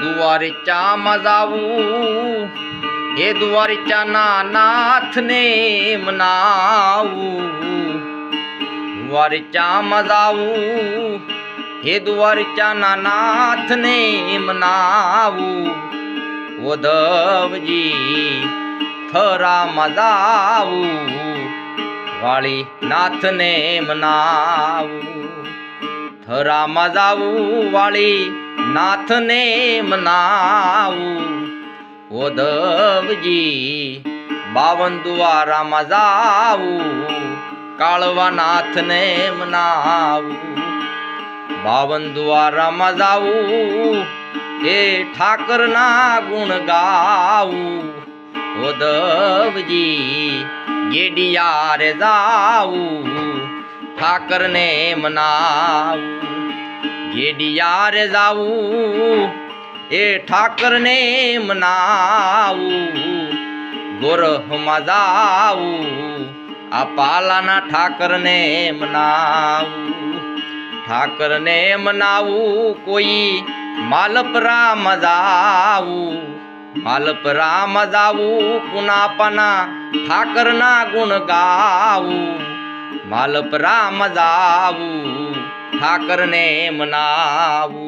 दुवारीच्या मजावू हे दुवारीच्या नाथने मनावू दुवारीच्या मजावू हे दुवारीच्या नाथने मनावू उद्धवजी थरा मजावू वाळी नाथने मनावू थरा मजावू वाळी नाथने मनावू उद्धवजी 52 द्वारा मजावू काळवा नाथने मनावू 52 द्वारा मजावू हे ठाकरना गुण गावू उद्धवजी गेडिया रे जावू ठाकरने मनावू गेडिया रे जावू ए ठाकरने मनावू गोरह मजावू अपालाना ठाकरने मनावू ठाकरने मनावू कोई मालपरा मजावू मालपरा मजावू पुनापना ठाकरना गुण गावू मालपरा मजावू ठाकरने मनावू